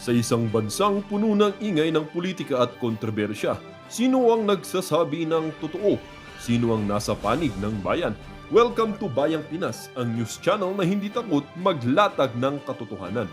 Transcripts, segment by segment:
Sa isang bansang puno ng ingay ng politika at kontrobersya, sino ang nagsasabi ng totoo? Sino ang nasa panig ng bayan? Welcome to Bayang Pinas, ang news channel na hindi takot maglatag ng katotohanan.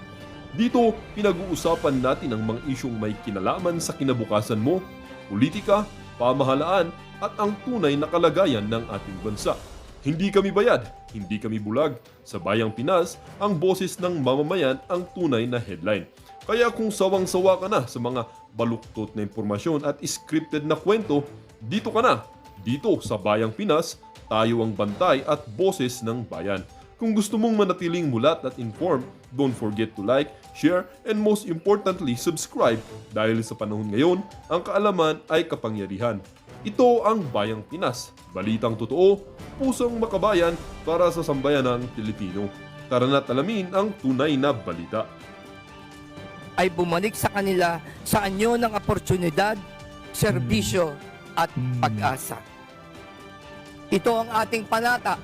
Dito, pinag-uusapan natin ang mga isyong may kinalaman sa kinabukasan mo, politika, pamahalaan at ang tunay na kalagayan ng ating bansa. Hindi kami bayad, hindi kami bulag. Sa Bayang Pinas, ang boses ng mamamayan ang tunay na headline. Kaya kung sawang-sawa ka na sa mga baluktot na impormasyon at scripted na kwento, dito ka na. Dito sa Bayang Pinas, tayo ang bantay at boses ng bayan. Kung gusto mong manatiling mulat at informed, don't forget to like, share, and most importantly, subscribe dahil sa panahon ngayon, ang kaalaman ay kapangyarihan. Ito ang Bayang Pinas, balitang totoo, pusong makabayan para sa sambayanang Pilipino. Tara na't alamin ang tunay na balita. Ay bumalik sa kanila sa anyo ng oportunidad, serbisyo at pag-asa. Ito ang ating panata.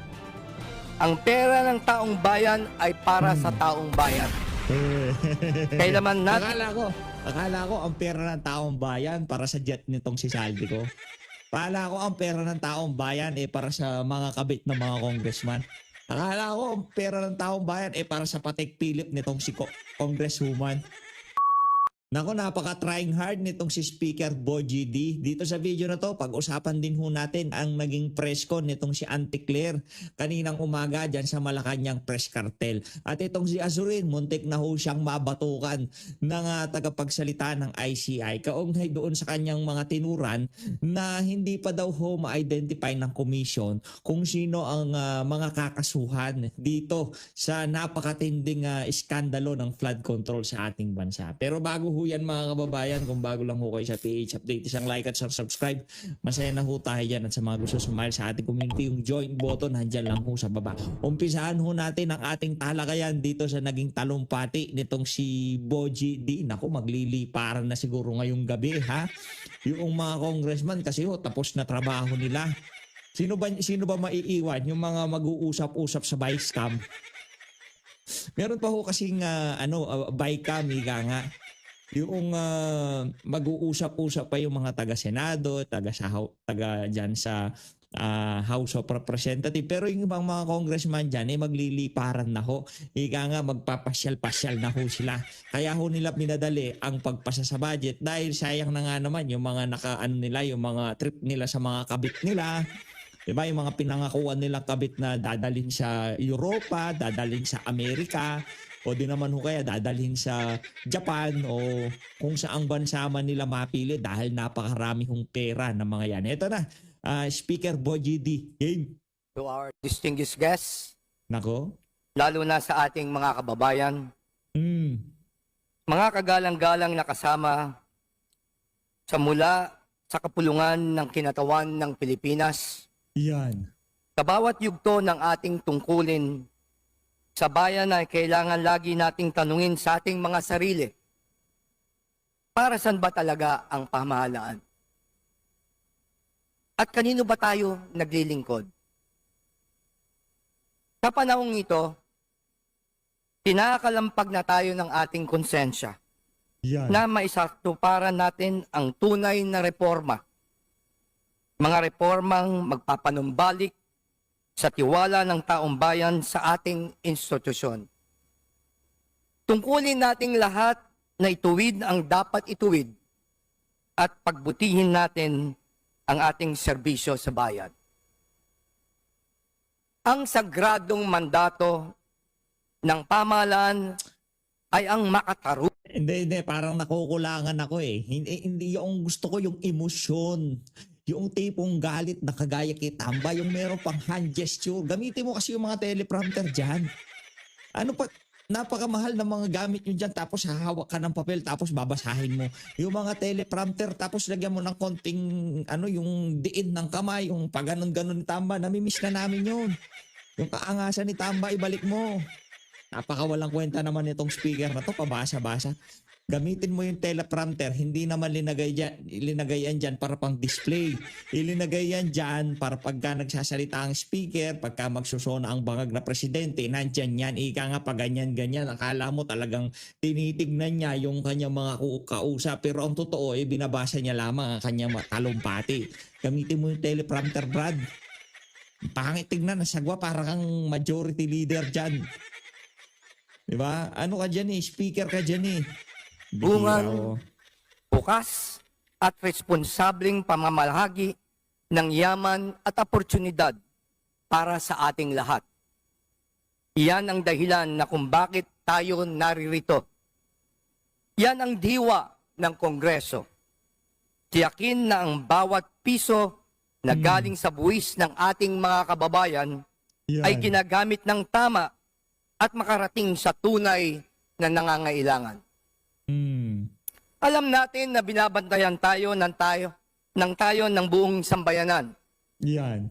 Ang pera ng taong bayan ay para sa taong bayan. Kailaman natin... Akala ko ang pera ng taong bayan para sa jet nitong si Saldi ko. Akala ko ang pera ng taong bayan para sa mga kabit ng mga congressman. Akala ko ang pera ng taong bayan para sa Patek Philip nitong si Congresswoman. Nako, napaka-trying hard nitong si Speaker Boji D. Dito sa video na to, pag-usapan din ho natin ang naging press con nitong si Auntie Claire kaninang umaga dyan sa Malacanang Press Cartel. At itong si Azurin, muntik na ho siyang mabatukan ng tagapagsalita ng ICI. Kaugnay doon sa kanyang mga tinuran na hindi pa daw ho ma-identify ng commission kung sino ang mga kakasuhan dito sa napakatinding iskandalo ng flood control sa ating bansa. Pero bago ho yan mga kababayan, kung bago lang ho kayo sa PH Update, isang like at subscribe. Masaya na ho tayo dyan. At sa mga gusto sumali sa ating community, yung join button, handyan lang ho sa baba. Umpisahan ho natin ang ating talakayan dito sa naging talumpati nitong si Boji D. Naku, magliliparan na siguro ngayong gabi, ha? Yung mga congressman kasi ho, tapos na trabaho nila. Sino ba maiiwan? Yung mga mag-uusap-usap sa vice cam. Meron pa ho kasing bycam, ika nga. Yung mag-uusap-usap pa yung mga taga-Senado, taga dyan sa House of Representatives. Pero yung ibang mga congressman dyan, magliliparan na ho. Ika nga, magpapasyal-pasyal na ho sila. Kaya ho nila minadali ang pagpasa sa budget dahil sayang na nga naman yung mga yung mga trip nila sa mga kabit nila. Diba, yung mga pinangakuan nilang kabit na dadalhin sa Europa, dadalhin sa Amerika, o di naman ho kaya dadalhin sa Japan o kung saang bansa man nila mapili dahil napakarami hong pera ng mga yan. Ito na, Speaker Boji D. Game. To our distinguished guests, Nako. lalo na sa ating mga kababayan, mga kagalang-galang na kasama sa mula sa kapulungan ng kinatawan ng Pilipinas, Yan. sa bawat yugto ng ating tungkulin sa bayan ay kailangan lagi nating tanungin sa ating mga sarili, para saan ba talaga ang pamahalaan? At kanino ba tayo naglilingkod? Sa panahong ito, kinakalampag na tayo ng ating konsensya Yan. na maisaktuparan natin ang tunay na reforma. Mga reformang magpapanumbalik sa tiwala ng taong bayan sa ating institusyon. Tungkulin nating lahat na ituwid ang dapat ituwid at pagbutihin natin ang ating serbisyo sa bayan. Ang sagradong mandato ng pamahalaan ay ang makataro. Hindi, parang nakukulangan ako eh. Hindi yung gusto ko yung emosyon. Yung tipong galit na kagaya kay Tamba, yung meron pang hand gesture. Gamitin mo kasi yung mga teleprompter dyan. Ano pa, napakamahal na mga gamit nyo dyan, tapos hahawak ka ng papel, tapos babasahin mo. Yung mga teleprompter, tapos lagyan mo ng konting, yung diin ng kamay, yung pag ganon-ganon ni Tamba, namimiss na namin yun. Yung kaangasan ni Tamba, ibalik mo. Napakawalang kwenta naman itong speaker na to, pabasa-basa. Gamitin mo yung teleprompter, hindi naman linagay yan dyan para pang display. Ilinagay yan dyan para pagka nagsasalita ang speaker, pagka magsusona ang bangag na presidente, nandyan yan, ika nga pa ganyan-ganyan. Akala mo talagang tinitignan niya yung kanyang mga kausap, pero ang totoo, binabasa niya lamang ang kanyang talumpati. Gamitin mo yung teleprompter, Brad. Pangit tignan, nasagwa para kang majority leader dyan. Diba? Ano ka dyan speaker ka dyan Bungang Bihira, oh. bukas at responsableng pamamalahagi ng yaman at oportunidad para sa ating lahat. Iyan ang dahilan na kung bakit tayo naririto. Yan ang diwa ng Kongreso. Tiyakin na ang bawat piso na galing sa buwis ng ating mga kababayan ay Yan. ginagamit ng tama at makarating sa tunay na nangangailangan. Alam natin na binabantayan tayo ng buong sambayanan. Yan.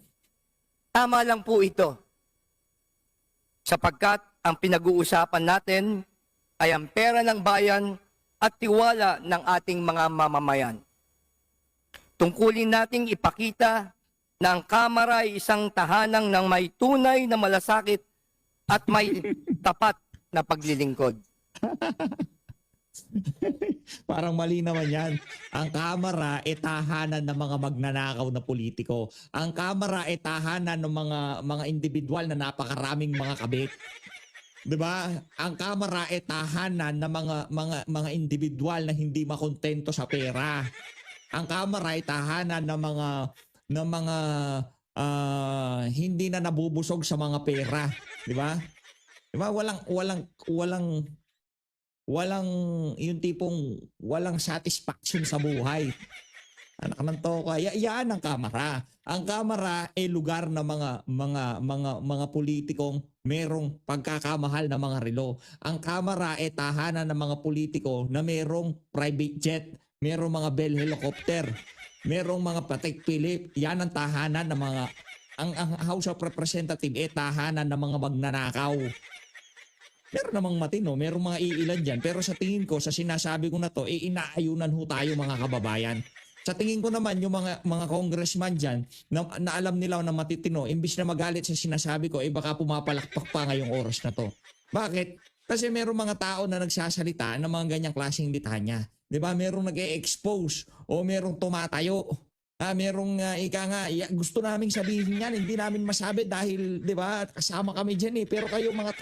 Tama lang po ito. Sapagkat ang pinag-uusapan natin ay ang pera ng bayan at tiwala ng ating mga mamamayan. Tungkulin nating ipakita na ang Kamara ay isang tahanang ng may tunay na malasakit at may tapat na paglilingkod. Parang mali naman yan. Ang Kamara ay tahanan ng mga magnanakaw na politiko. Ang Kamara ay tahanan ng mga individual na napakaraming mga kabit. 'Di ba? Ang Kamara ay tahanan ng mga individual na hindi makontento sa pera. Ang Kamara ay tahanan ng mga hindi na nabubusog sa mga pera, 'di ba? 'Di ba? Walang yung tipong walang satisfaction sa buhay. Anak ng toka, yan ang Kamara. Ang Kamara ay lugar ng mga politikong merong pagkakamahal na mga relo. Ang Kamara ay tahanan ng mga politiko na merong private jet, merong mga Bell helicopter, merong mga Patek Philippe. Yan ang tahanan ng mga ang House of Representatives ay tahanan ng mga magnanakaw. Meron namang matino, merong mga iilan dyan. Pero sa tingin ko, sa sinasabi ko na to, inaayunan ho tayo mga kababayan. Sa tingin ko naman, yung mga congressman dyan, na alam nila na matitino, imbis na magalit sa sinasabi ko, baka pumapalakpak pa ngayong oras na to. Bakit? Kasi merong mga tao na nagsasalita ng mga ganyang klaseng litanya. 'Di ba? Merong nag-e-expose o merong tumatayo. Merong gusto naming sabihin yan, hindi namin masabi dahil, 'di ba, kasama kami diyan pero kayo mga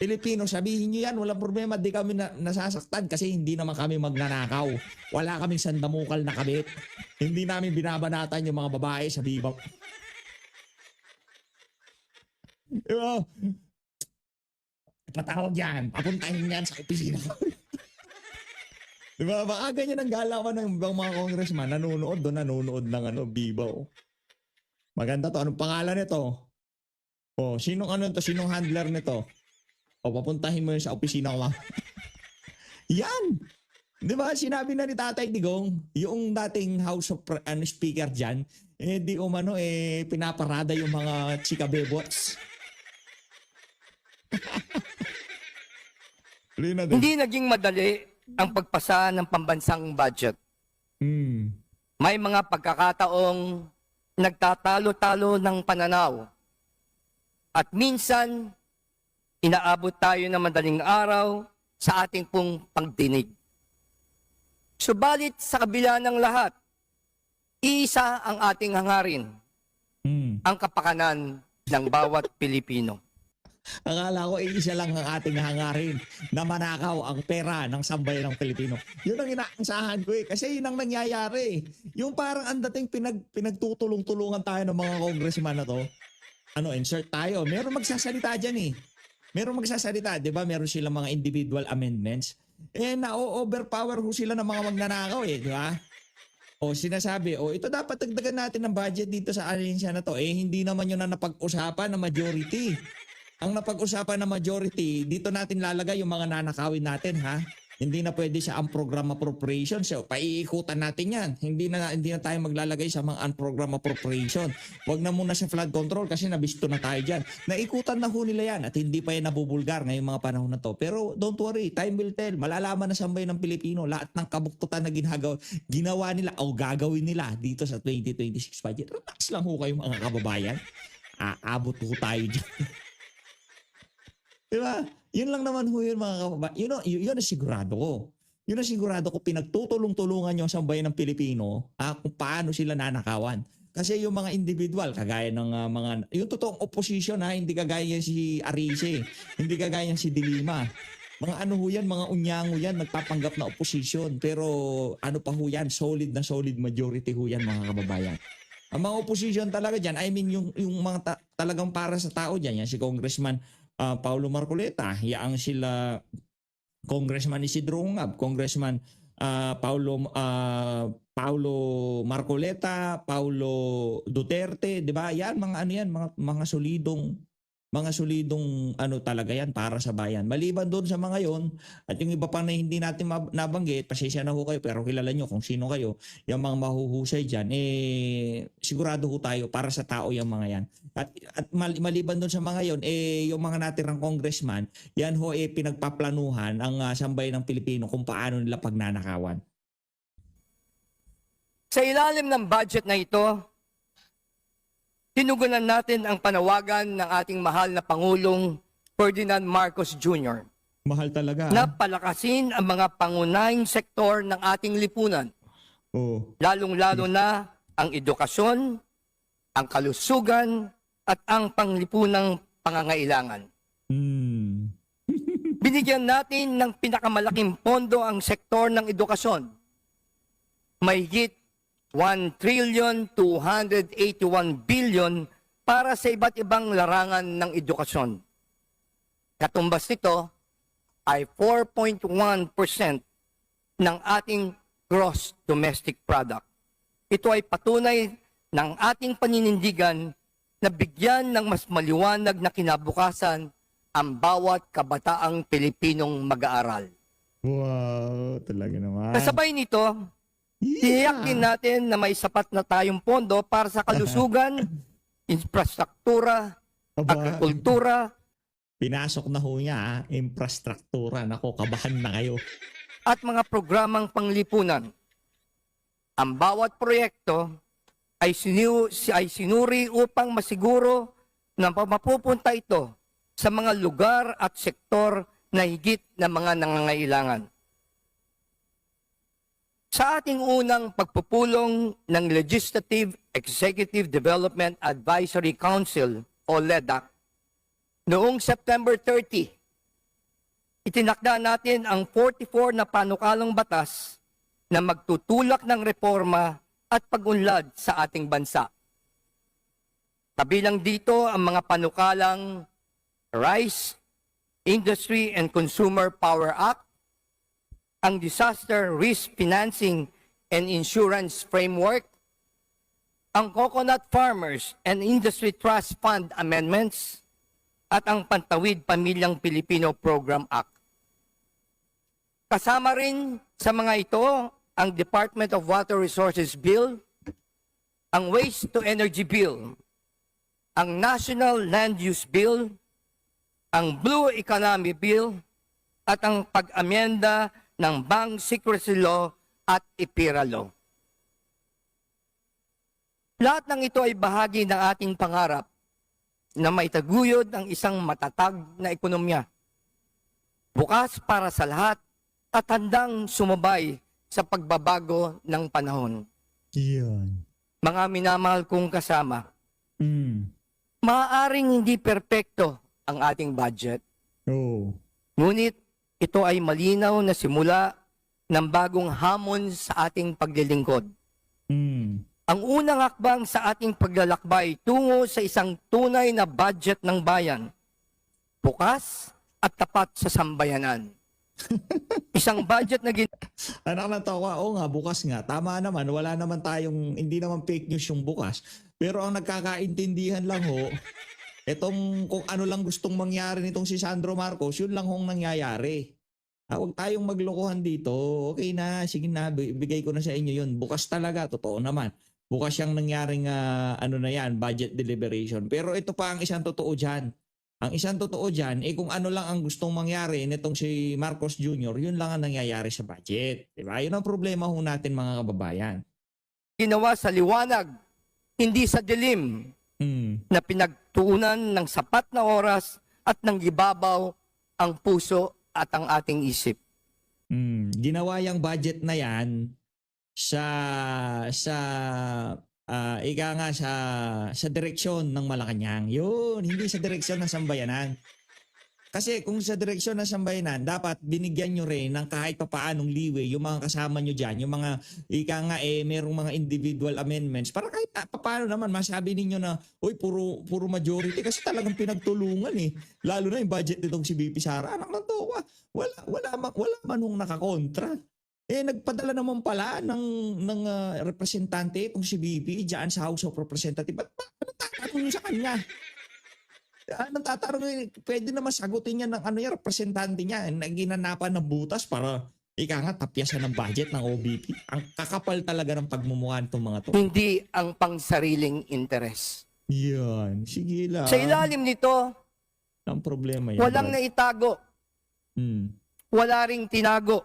Pilipino, sabihin niyo yan, walang problema, di kami nasasaktan kasi hindi naman kami magnanakaw. Wala kaming sandamukal na kabit. Hindi namin binabanatan yung mga babae sa bibang. Diba? Patawag yan, papuntahin yan sa opisina. Diba? Baka ganyan ang galawan ng ibang mga congressman, nanonood ng bibaw. Maganda to, anong pangalan nito? Sinong handler nito? Papuntahin mo yun sa opisina ko. Yan! Di ba? Sinabi na ni Tatay Digong, yung dating House of Speaker dyan, pinaparada yung mga chika-bebots. Hindi naging madali ang pagpasa ng pambansang budget. May mga pagkakataong nagtatalo-talo ng pananaw. At minsan, inaabot tayo ng madaling araw sa ating pong pagdinig. Subalit sa kabila ng lahat, isa ang ating hangarin, ang kapakanan ng bawat Pilipino. Akala ko isa lang ang ating hangarin na manakaw ang pera ng sambayan ng Pilipino. Yun ang inaasahan ko kasi yun ang nangyayari. Yung parang ang dating pinagtutulong-tulungan tayo ng mga congressman na to. Insert tayo. Meron magsasalita dyan Meron magsasalita, di ba? Meron silang mga individual amendments. Na-overpower ho sila ng mga magnanakaw di ba? Sinasabi, ito dapat dagdagan natin ng budget dito sa alinsya na to. Hindi naman yun na napag-usapan ng majority. Ang napag-usapan ng majority, dito natin lalagay yung mga nanakawin natin, ha? Hindi na pwede sa unprogrammed appropriation. So, paiikutan natin yan. Hindi na tayo maglalagay sa mga unprogrammed appropriation. Huwag na muna sa flood control kasi nabisto na tayo dyan. Naikutan na ho nila yan at hindi pa yan nabubulgar ngayong mga panahon na to. Pero don't worry, time will tell. Malalaman na sa bayan ng Pilipino lahat ng kabuktutan na ginawa nila o gagawin nila dito sa 2026 budget. Relax lang ho kayo mga kababayan. Aabot ho tayo dyan. Diba? Yun lang naman ho yun mga kababayan. Yun ang sigurado ko. Yun ang sigurado ko pinagtutulong-tulungan yung sambayan ng Pilipino kung paano sila nanakawan. Kasi yung mga individual, kagaya ng yung totoong opposition hindi kagaya yan si Arice, hindi kagaya yan si Dilima. Mga ano ho yan, mga unyango yan, nagpapanggap na opposition. Pero ano pa ho yan, solid na solid majority ho yan mga kababayan. Ang mga opposition talaga dyan, I mean yung mga talagang para sa tao dyan, yan si Congressman Paulo Marcoleta, yang sila Congressman Isidro Ungab, Congressman Paulo Marcoleta, Paulo Duterte, 'di ba? Yan mga ano yan, mga solidong ano talaga yan para sa bayan. Maliban doon sa mga yon at yung iba pa na hindi natin nabanggit, pasensya na ho kayo pero kilala nyo kung sino kayo, yung mga mahuhusay dyan, sigurado ho tayo para sa tao yung mga yan. At maliban doon sa mga yon, yung mga natirang congressman, yan ho pinagpaplanuhan ang sambayan ng Pilipino kung paano nila pagnanakawan. Sa ilalim ng budget na ito, tinugunan natin ang panawagan ng ating mahal na Pangulong Ferdinand Marcos Jr. Mahal talaga. Na palakasin ang mga pangunahing sektor ng ating lipunan. Oh. Lalong-lalo na ang edukasyon, ang kalusugan, at ang panglipunang pangangailangan. Binigyan natin ng pinakamalaking pondo ang sektor ng edukasyon. Mahigit 1,281 billion para sa iba't ibang larangan ng edukasyon. Katumbas nito ay 4.1% ng ating gross domestic product. Ito ay patunay ng ating paninindigan na bigyan ng mas maliwanag na kinabukasan ang bawat kabataang Pilipinong mag-aaral. Wow, talaga naman. Kasabay nito, tiyak din natin na may sapat na tayong pondo para sa kalusugan, infrastruktura, agrikultura, pinasok na ho niya, infrastruktura. Nako, kabahan na kayo. at mga programang panglipunan. Ang bawat proyekto ay sinuri upang masiguro na mapupunta ito sa mga lugar at sektor na higit na mga nangangailangan. Sa ating unang pagpupulong ng Legislative Executive Development Advisory Council o LEDAC noong September 30, itinakda natin ang 44 na panukalang batas na magtutulak ng reforma at pag-unlad sa ating bansa. Kabilang dito ang mga panukalang RISE, Industry and Consumer Power Act, ang Disaster Risk Financing and Insurance Framework, ang Coconut Farmers and Industry Trust Fund Amendments, at ang Pantawid Pamilyang Pilipino Program Act. Kasama rin sa mga ito ang Department of Water Resources Bill, ang Waste to Energy Bill, ang National Land Use Bill, ang Blue Economy Bill, at ang pag-amyenda ng Bank Secrecy Law at IPIRA Law. Lahat ng ito ay bahagi ng ating pangarap na maitaguyod ang isang matatag na ekonomiya. Bukas para sa lahat at handang sumabay sa pagbabago ng panahon. Yun. Mga minamahal kong kasama, maaaring hindi perpekto ang ating budget. Oh. Ngunit ito ay malinaw na simula ng bagong hamon sa ating paglilingkod. Ang unang hakbang sa ating paglalakbay tungo sa isang tunay na budget ng bayan, bukas at tapat sa sambayanan. Isang budget na Anak na tawa, oo nga, bukas nga. Tama naman, wala naman tayong, hindi naman fake news yung bukas. Pero ang nagkakaintindihan lang ho, etong kung ano lang gustong mangyari nitong si Sandro Marcos, yun lang hong nangyayari. Huwag tayong maglokohan dito. Okay na, sige na, bigay ko na sa inyo yun. Bukas talaga, totoo naman. Bukas yung nangyaring ano na yan, budget deliberation. Pero ito pa ang isang totoo dyan. Ang isang totoo dyan, kung ano lang ang gustong mangyari nitong si Marcos Jr., yun lang ang nangyayari sa budget. Diba? Yun ang problema ho natin mga kababayan. Ginawa sa liwanag, hindi sa dilim, na pinagtuunan ng sapat na oras at ng ibabaw ang puso at ang ating isip. Ginawa yung budget na yan sa ika nga sa direksyon ng Malacanang. Yun, hindi sa direksyon ng sambayanan. Kasi kung sa direksyon ng sambayanan, dapat binigyan nyo rin ng kahit papaanong liwe yung mga kasama nyo dyan, yung mga ika nga merong mga individual amendments para kahit papaano naman masabi ninyo na uy, puro majority kasi talagang pinagtulungan eh. Lalo na yung budget nitong si BP Sara. Anak ng towa, wala man nung nakakontra. Nagpadala naman pala ng representante itong si BP dyan sa House of Representatives. Ba't tatanong nyo sa kanya? Anong tatanong, pwede naman sagutin niya ng representante niya na ginanapan ng butas para tapyasan ng budget ng OBP. Ang kakapal talaga ng pagmumukha nitong mga to. Hindi ang pangsariling interes. Yan, sige lang. Sa ilalim nito, ang problema yan. walang naitago, wala ring tinago,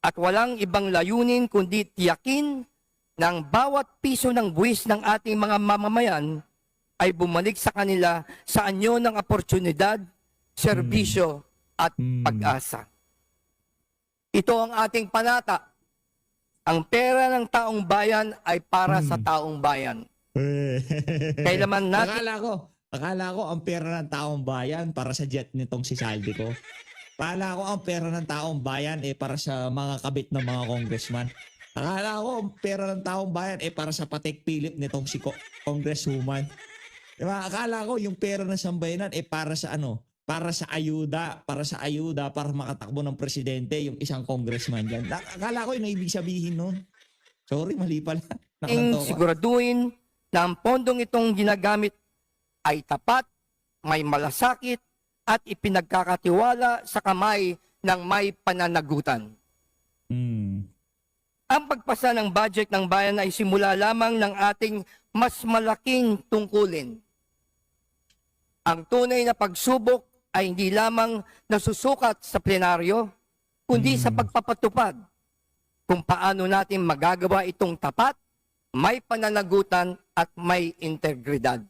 at walang ibang layunin kundi tiyakin ng bawat piso ng buwis ng ating mga mamamayan ay bumalik sa kanila sa anyo ng oportunidad, serbisyo at pag-asa. Ito ang ating panata. Ang pera ng taong bayan ay para sa taong bayan. Kailanman natin... Akala ko ang pera ng taong bayan para sa jet nitong si Saldico. Akala ko ang pera ng taong bayan para sa mga kabit ng mga congressman. Akala ko ang pera ng taong bayan para sa Patek Philip nitong si congresswoman. Diba? Akala ko yung pera ng sambayanan para sa para sa ayuda, para makatakbo ng presidente yung isang congressman diyan. Akala ko yung ibig sabihin noon. Sorry, mali pala. Siguraduhin na ang pondong itong ginagamit ay tapat, may malasakit, at ipinagkakatiwala sa kamay ng may pananagutan. Ang pagpasa ng budget ng bayan ay simula lamang ng ating mas malaking tungkulin. Ang tunay na pagsubok ay hindi lamang nasusukat sa plenaryo, kundi sa pagpapatupad kung paano natin magagawa itong tapat, may pananagutan at may integridad.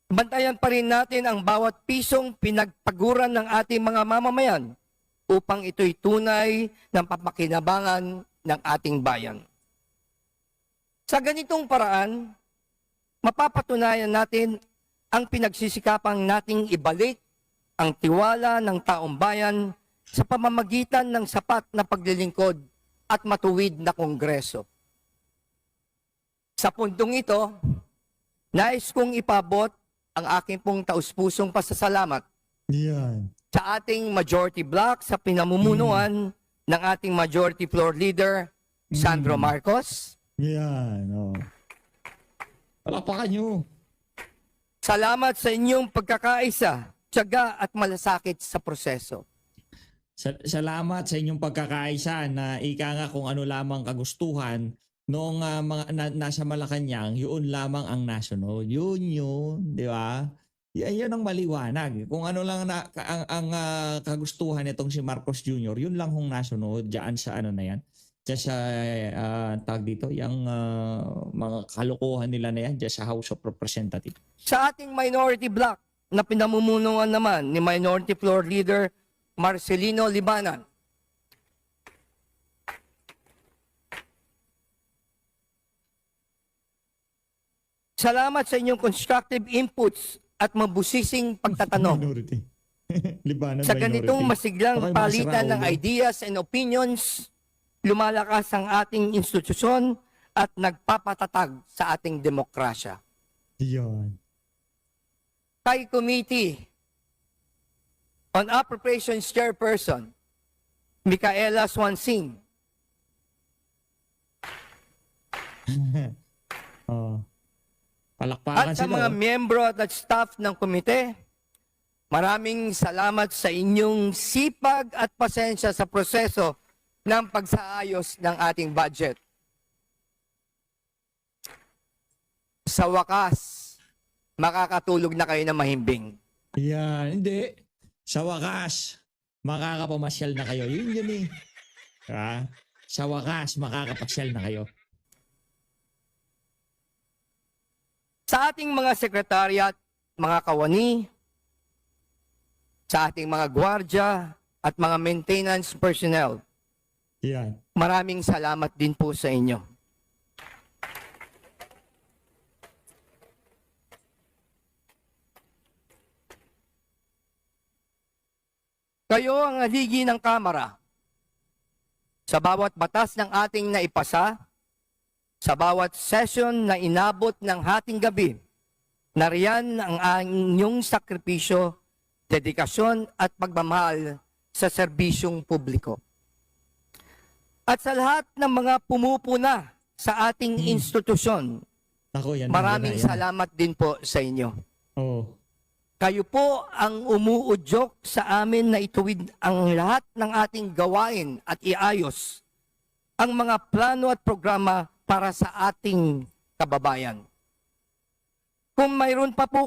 Bantayan pa rin natin ang bawat pisong pinagpaguran ng ating mga mamamayan upang ito'y tunay ng papakinabangan ng ating bayan. Sa ganitong paraan, mapapatunayan natin ang pinagsisikapang nating ibalik ang tiwala ng taong bayan sa pamamagitan ng sapat na paglilingkod at matuwid na kongreso. Sa puntong ito, nais kong ipabot ang aking pong taus-pusong pasasalamat sa ating majority block sa pinamumunuan ng ating majority floor leader, Sandro Marcos. Palakpakan nyo. Salamat sa inyong pagkakaisa, tiyaga at malasakit sa proseso. Salamat sa inyong pagkakaisa na ika nga kung ano lamang kagustuhan noong nasa Malacanang, yun lamang ang nasunod. Yun, di ba? Yan ang maliwanag. Kung ano lang ang kagustuhan nitong si Marcos Jr., yun lang hong nasunod diyan sa na yan. Diyan sa tag dito, yung mga kalokohan nila na yan diyan sa House of Representatives. Sa ating minority block na pinamumunuan naman ni Minority Floor Leader Marcelino Libanan, salamat sa inyong constructive inputs at mabusising pagtatanong. Sa ganitong masiglang palitan ng ideas and opinions, lumalakas ang ating institusyon at nagpapatatag sa ating demokrasya. Kay Committee on Appropriations Chairperson, Micaela Swansing. Palakpakan at sa sila. mga miyembro at staff ng komite, Maraming salamat sa inyong sipag at pasensya sa proseso ng pagsaayos ng ating budget. Sa wakas, makakatulog na kayo ng mahimbing. Yan, hindi. Sa wakas, makakapamasyal na kayo. Yun eh. Ha? Sa wakas, makakapasyal na kayo. Sa ating mga sekretariat, mga kawani, sa ating mga gwardya at mga maintenance personnel, Yan. maraming salamat din po sa inyo. Kayo ang haligi ng Kamara. Sa bawat batas ng ating naipasa, sa bawat session na inabot ng hating gabi, nariyan ang inyong sakripisyo, dedikasyon at pagmamahal sa serbisyong publiko. At sa lahat ng mga pumupuna sa ating institusyon, Ako yan. maraming yan. salamat din po sa inyo. Oo. Kayo po ang umuudyok sa amin na ituwid ang lahat ng ating gawain at iayos ang mga plano at programa para sa ating kababayan. Kung mayroon pa po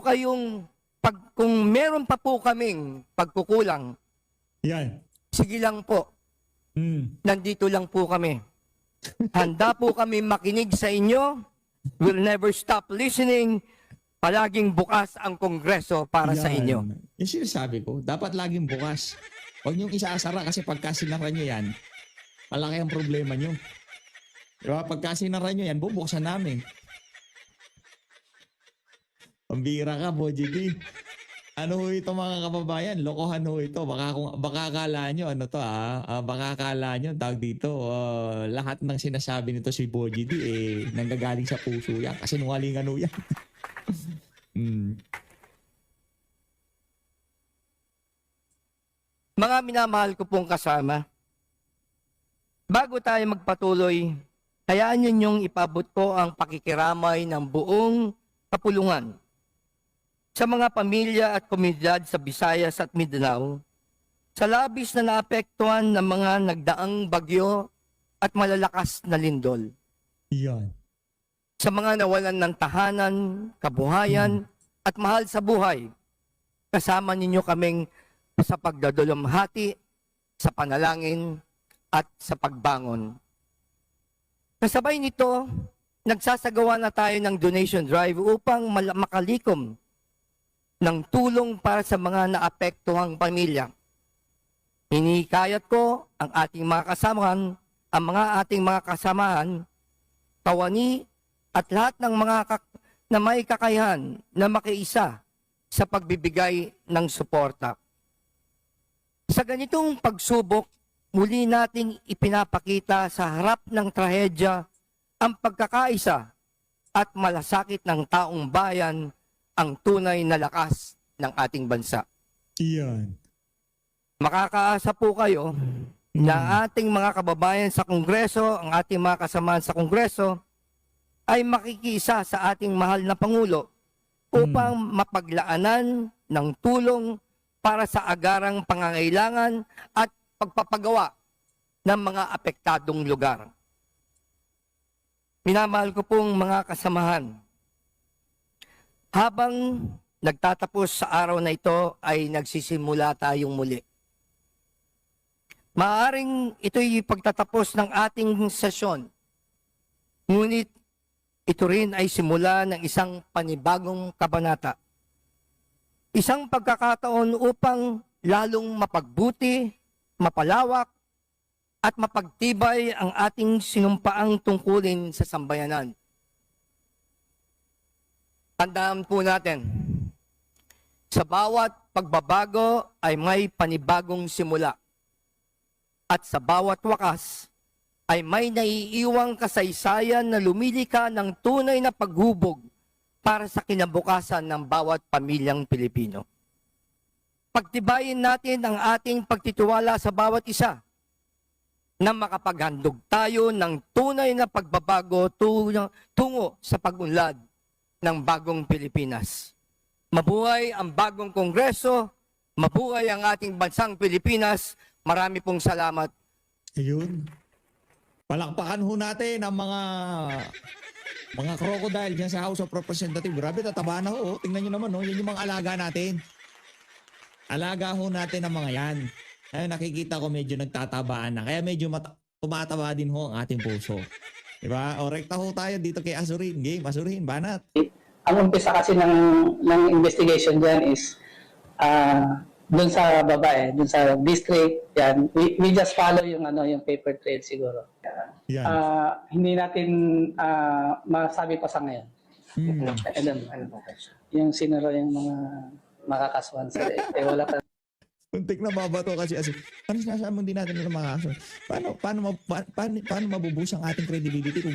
kung meron pa po kaming pagkukulang, Yan. sige lang po, nandito lang po kami. Handa po kami makinig sa inyo. We'll never stop listening. Palaging bukas ang Kongreso para sa Yan. inyo. Yung sinasabi ko, dapat laging bukas. Huwag niyong isaasara kasi pagka sinara niyo yan, malaki ang problema niyo. Diba? Pagka sinara niyo yan, bubuksan namin. Pambira ka, Boji. Ano ho ito mga kababayan? Lokohan ho ito. Baka akala nyo, baka akala nyo, tawag dito, lahat ng sinasabi nito si Boji nanggagaling sa puso yan. Kasi nungalingan ho yan. Mga minamahal ko pong kasama, bago tayo magpatuloy, hayaan ninyong ipabot ko ang pakikiramay ng buong kapulungan sa mga pamilya at komunidad sa Visayas at Mindanao sa labis na naapektuhan ng mga nagdaang bagyo at malalakas na lindol. Yan. Sa mga nawalan ng tahanan, kabuhayan, at mahal sa buhay, kasama ninyo kaming sa pagdadalamhati, sa panalangin, at sa pagbangon. Kasabay nito, nagsasagawa na tayo ng donation drive upang makalikom ng tulong para sa mga naapektuhang pamilya. Hinikayat ko ang ating mga kasamahan, ating mga kasamahan, kawani, at lahat ng mga na may kakayahan na makiisa sa pagbibigay ng suporta. Sa ganitong pagsubok, muli nating ipinapakita sa harap ng trahedya ang pagkakaisa at malasakit ng taong bayan ang tunay na lakas ng ating bansa. Yan. Makakaasa po kayo na ating mga kababayan sa Kongreso, ang ating mga kasamahan sa Kongreso, ay makikisa sa ating mahal na Pangulo upang mapaglaanan ng tulong para sa agarang pangangailangan at pagpapagawa ng mga apektadong lugar. Minamahal ko pong mga kasamahan, habang nagtatapos sa araw na ito ay nagsisimula tayong muli. Maaring ito'y pagtatapos ng ating sesyon, ngunit ito rin ay simula ng isang panibagong kabanata. Isang pagkakataon upang lalong mapagbuti, mapalawak, at mapagtibay ang ating sinumpaang tungkulin sa sambayanan. Tandaan po natin, sa bawat pagbabago ay may panibagong simula. At sa bawat wakas, ay may naiiwang kasaysayan na lumilika ng tunay na paghubog para sa kinabukasan ng bawat pamilyang Pilipino. Pagtibayin natin ang ating pagtitiwala sa bawat isa na makapaghandog tayo ng tunay na pagbabago tungo sa pag-unlad ng bagong Pilipinas. Mabuhay ang bagong Kongreso Mabuhay ang ating bansang Pilipinas. Marami pong salamat. Ayun. Palakpakan ho natin ang mga crocodile dyan sa House of Representatives. Grabe, tataba na ho. Tingnan nyo naman, yan yung mga alaga natin. Alaga ho natin ang mga yan. Ayun, nakikita ko medyo nagtatabaan na. Kaya medyo tumataba din ho ang ating puso. Diba? O, rekta ho tayo dito kay Azurin. Game, Azurin, banat. Ang umpisa kasi ng investigation dyan is dun sa baba dun sa district, yan. We just follow yung paper trail siguro. Yan. Hindi natin masabi pa sa ngayon. Yung sinuro yung mga makakaswan sa wala pa. Kuntik na babato kasi ano sinasabi mo din natin na mga kaso. Paano mabubuhos ang ating credibility kung